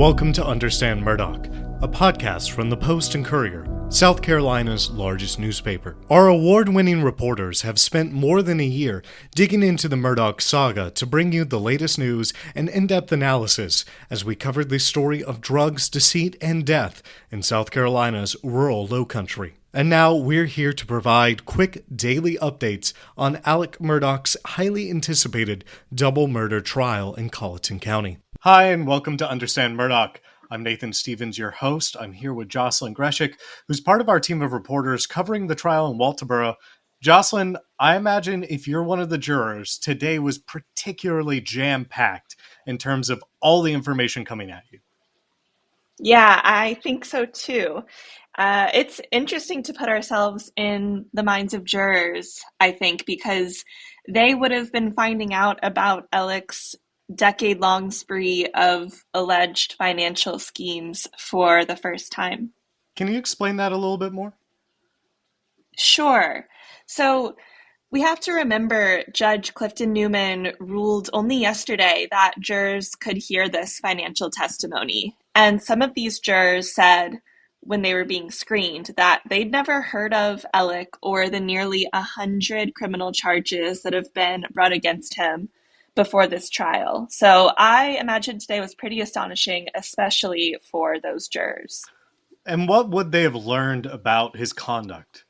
Welcome to Understand Murdaugh, a podcast from the Post and Courier, South Carolina's largest newspaper. Our award-winning reporters have spent more than a year digging into the Murdaugh saga to bring you the latest news and in-depth analysis as we covered the story of drugs, deceit, and death in South Carolina's rural lowcountry. And now we're here to provide quick daily updates on Alex Murdaugh's highly anticipated double murder trial in Colleton County. Hi, and welcome to Understand Murdaugh. I'm Nathan Stevens, your host. I'm here with Jocelyn Grzeszczak, who's part of our team of reporters covering the trial in Walterboro. Jocelyn, I imagine if you're one of the jurors, today was particularly jam-packed in terms of all the information coming at you. Yeah, I think so too. It's interesting to put ourselves in the minds of jurors, I think, because they would have been finding out about Alex's decade-long spree of alleged financial schemes for the first time. Can you explain that a little bit more? Sure. So we have to remember Judge Clifton Newman ruled only yesterday that jurors could hear this financial testimony. And some of these jurors said when they were being screened that they'd never heard of Alec or the nearly 100 criminal charges that have been brought against him before this trial. So I imagine today was pretty astonishing, especially for those jurors. And what would they have learned about his conduct?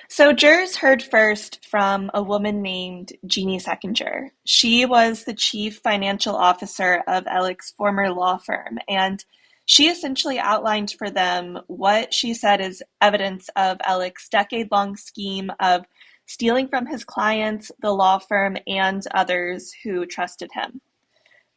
So jurors heard first from a woman named Jeannie Seckinger. She was the chief financial officer of Alex's former law firm, and she essentially outlined for them what she said is evidence of Alex's decade-long scheme of stealing from his clients, the law firm, and others who trusted him.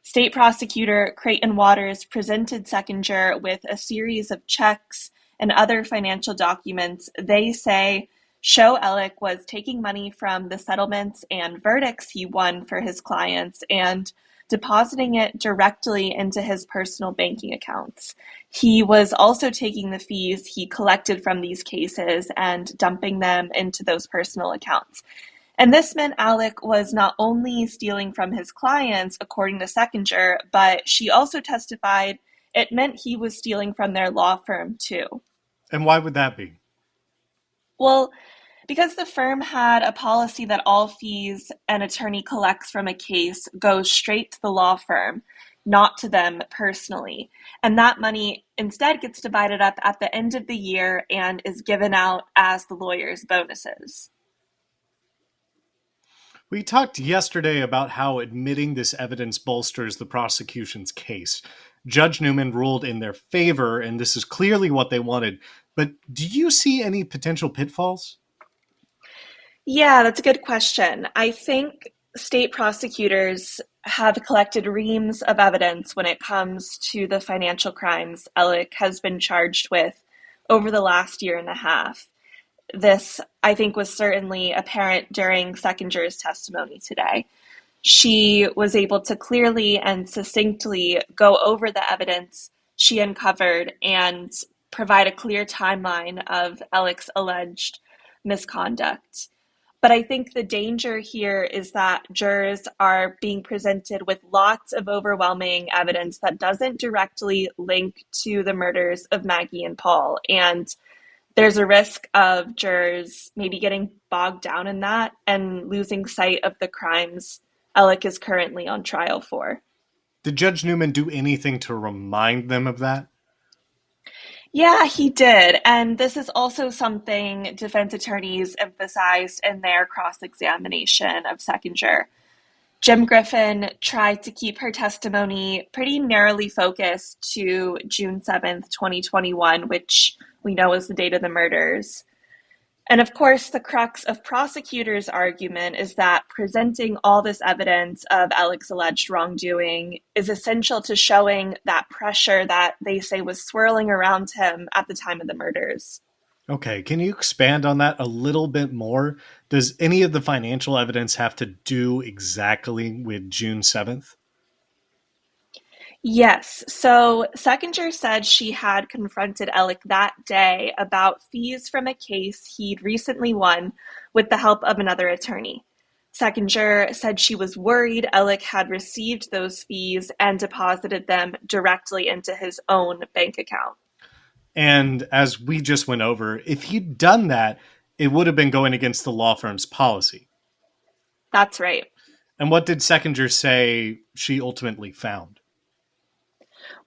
State prosecutor Creighton Waters presented Seckinger with a series of checks and other financial documents they say show Alec was taking money from the settlements and verdicts he won for his clients and depositing it directly into his personal banking accounts. He was also taking the fees he collected from these cases and dumping them into those personal accounts. And this meant Alec was not only stealing from his clients, according to Seckinger, but she also testified it meant he was stealing from their law firm too. And why would that be? Well, because the firm had a policy that all fees an attorney collects from a case goes straight to the law firm, not to them personally. And that money instead gets divided up at the end of the year and is given out as the lawyer's bonuses. We talked yesterday about how admitting this evidence bolsters the prosecution's case. Judge Newman ruled in their favor, and this is clearly what they wanted. But do you see any potential pitfalls? Yeah, that's a good question. I think state prosecutors have collected reams of evidence when it comes to the financial crimes Alec has been charged with over the last year and a half. This, I think, was certainly apparent during Seckinger's testimony today. She was able to clearly and succinctly go over the evidence she uncovered and provide a clear timeline of Alec's alleged misconduct. But I think the danger here is that jurors are being presented with lots of overwhelming evidence that doesn't directly link to the murders of Maggie and Paul. And there's a risk of jurors maybe getting bogged down in that and losing sight of the crimes Alec is currently on trial for. Did Judge Newman do anything to remind them of that? Yeah, he did. And this is also something defense attorneys emphasized in their cross-examination of Seckinger. Jim Griffin tried to keep her testimony pretty narrowly focused to June 7th, 2021, which we know is the date of the murders. And of course, the crux of prosecutors' argument is that presenting all this evidence of Alec's alleged wrongdoing is essential to showing that pressure that they say was swirling around him at the time of the murders. Okay, can you expand on that a little bit more? Does any of the financial evidence have to do exactly with June 7th? Yes. So Seckinger said she had confronted Alec that day about fees from a case he'd recently won with the help of another attorney. Second juror said she was worried Alec had received those fees and deposited them directly into his own bank account. And as we just went over, if he'd done that, it would have been going against the law firm's policy. That's right. And what did Seconder say she ultimately found?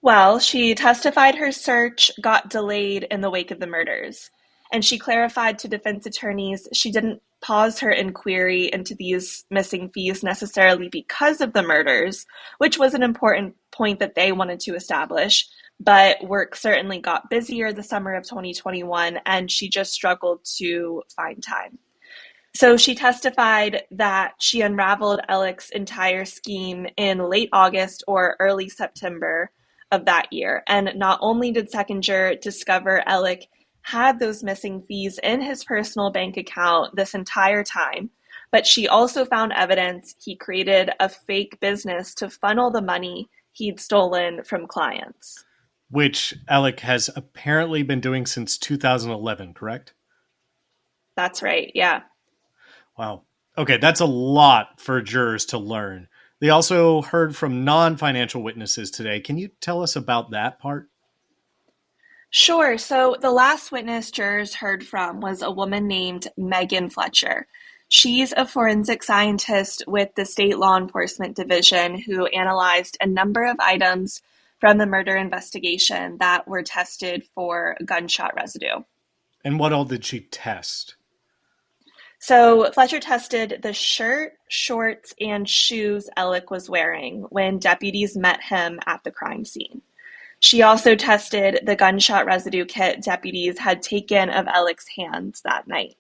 Well, she testified her search got delayed in the wake of the murders, and she clarified to defense attorneys she didn't pause her inquiry into these missing fees necessarily because of the murders, which was an important point that they wanted to establish. But work certainly got busier the summer of 2021, and she just struggled to find time. So she testified that she unraveled Alec's entire scheme in late August or early September of that year. And not only did Seconder discover Alec had those missing fees in his personal bank account this entire time, but she also found evidence he created a fake business to funnel the money he'd stolen from clients. Which Alec has apparently been doing since 2011, correct? That's right, yeah. Wow. Okay, that's a lot for jurors to learn. They also heard from non-financial witnesses today. Can you tell us about that part? Sure. So the last witness jurors heard from was a woman named Megan Fletcher. She's a forensic scientist with the State Law Enforcement Division who analyzed a number of items from the murder investigation that were tested for gunshot residue. And what all did she test? So Fletcher tested the shirt, shorts, and shoes Alec was wearing when deputies met him at the crime scene. She also tested the gunshot residue kit deputies had taken of Alec's hands that night.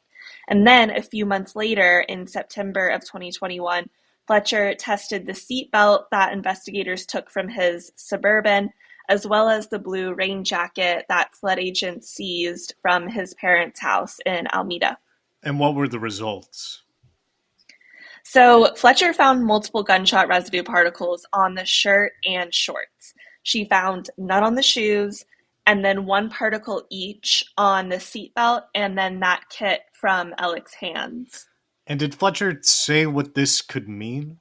And then a few months later, in September of 2021, Fletcher tested the seatbelt that investigators took from his Suburban, as well as the blue rain jacket that flood agents seized from his parents' house in Alameda. And what were the results? So Fletcher found multiple gunshot residue particles on the shirt and shorts. She found none on the shoes, and then one particle each on the seatbelt, and then that kit from Alec's hands. And did Fletcher say what this could mean?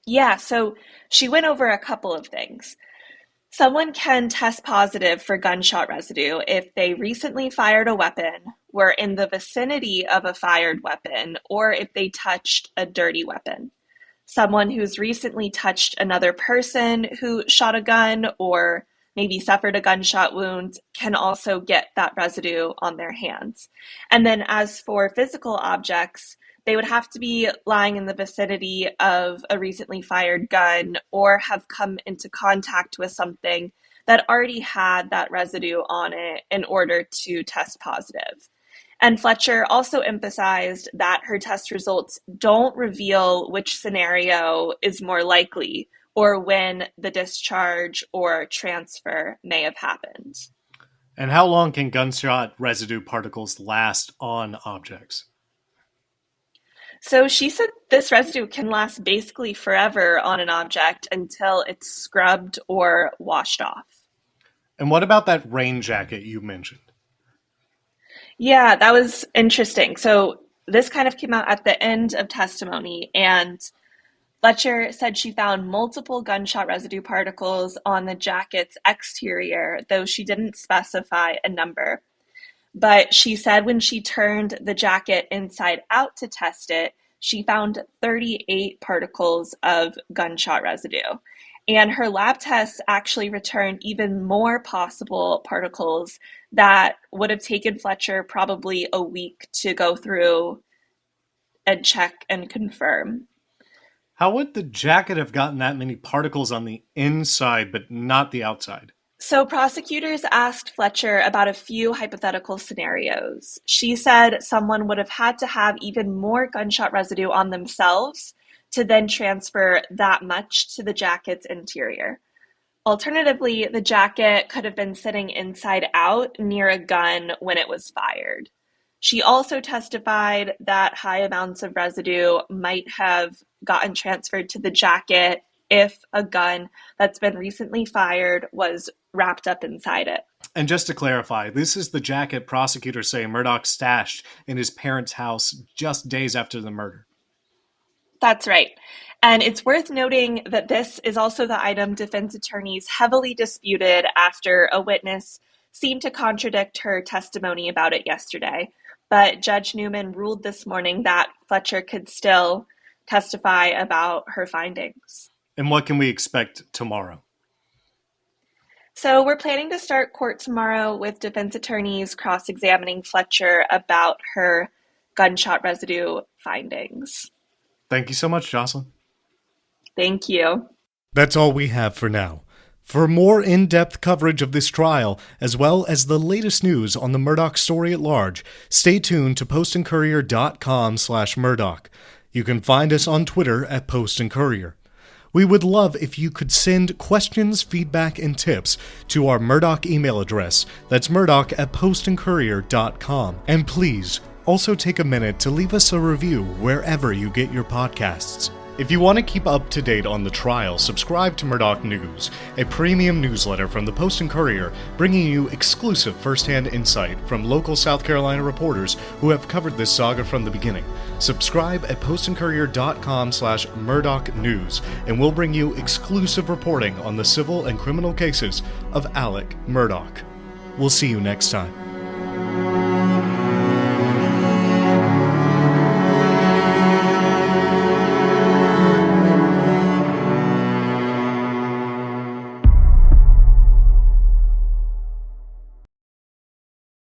Yeah, so she went over a couple of things. Someone can test positive for gunshot residue if they recently fired a weapon, were in the vicinity of a fired weapon, or if they touched a dirty weapon. Someone who's recently touched another person who shot a gun or maybe suffered a gunshot wound can also get that residue on their hands. And then as for physical objects, they would have to be lying in the vicinity of a recently fired gun or have come into contact with something that already had that residue on it in order to test positive. And Fletcher also emphasized that her test results don't reveal which scenario is more likely or when the discharge or transfer may have happened. And how long can gunshot residue particles last on objects? So she said this residue can last basically forever on an object until it's scrubbed or washed off. And what about that rain jacket you mentioned? Yeah, that was interesting. So this kind of came out at the end of testimony, and Fletcher said she found multiple gunshot residue particles on the jacket's exterior, though she didn't specify a number. But she said when she turned the jacket inside out to test it, she found 38 particles of gunshot residue. And her lab tests actually returned even more possible particles that would have taken Fletcher probably a week to go through and check and confirm. How would the jacket have gotten that many particles on the inside but not the outside? So prosecutors asked Fletcher about a few hypothetical scenarios. She said someone would have had to have even more gunshot residue on themselves to then transfer that much to the jacket's interior. Alternatively, the jacket could have been sitting inside out near a gun when it was fired. She also testified that high amounts of residue might have gotten transferred to the jacket if a gun that's been recently fired was wrapped up inside it. And just to clarify, this is the jacket prosecutors say Murdaugh stashed in his parents' house just days after the murder. That's right. And it's worth noting that this is also the item defense attorneys heavily disputed after a witness seemed to contradict her testimony about it yesterday. But Judge Newman ruled this morning that Fletcher could still testify about her findings. And what can we expect tomorrow? So we're planning to start court tomorrow with defense attorneys cross-examining Fletcher about her gunshot residue findings. Thank you so much, Jocelyn. Thank you. That's all we have for now. For more in-depth coverage of this trial, as well as the latest news on the Murdaugh story at large, stay tuned to postandcourier.com/Murdaugh. You can find us on Twitter at Post and Courier. We would love if you could send questions, feedback, and tips to our Murdaugh email address. That's murdaugh@postandcourier.com. And please, also take a minute to leave us a review wherever you get your podcasts. If you want to keep up to date on the trial, subscribe to Murdaugh News, a premium newsletter from the Post and Courier, bringing you exclusive first-hand insight from local South Carolina reporters who have covered this saga from the beginning. Subscribe at postandcourier.com/Murdaugh News, and we'll bring you exclusive reporting on the civil and criminal cases of Alex Murdaugh. We'll see you next time.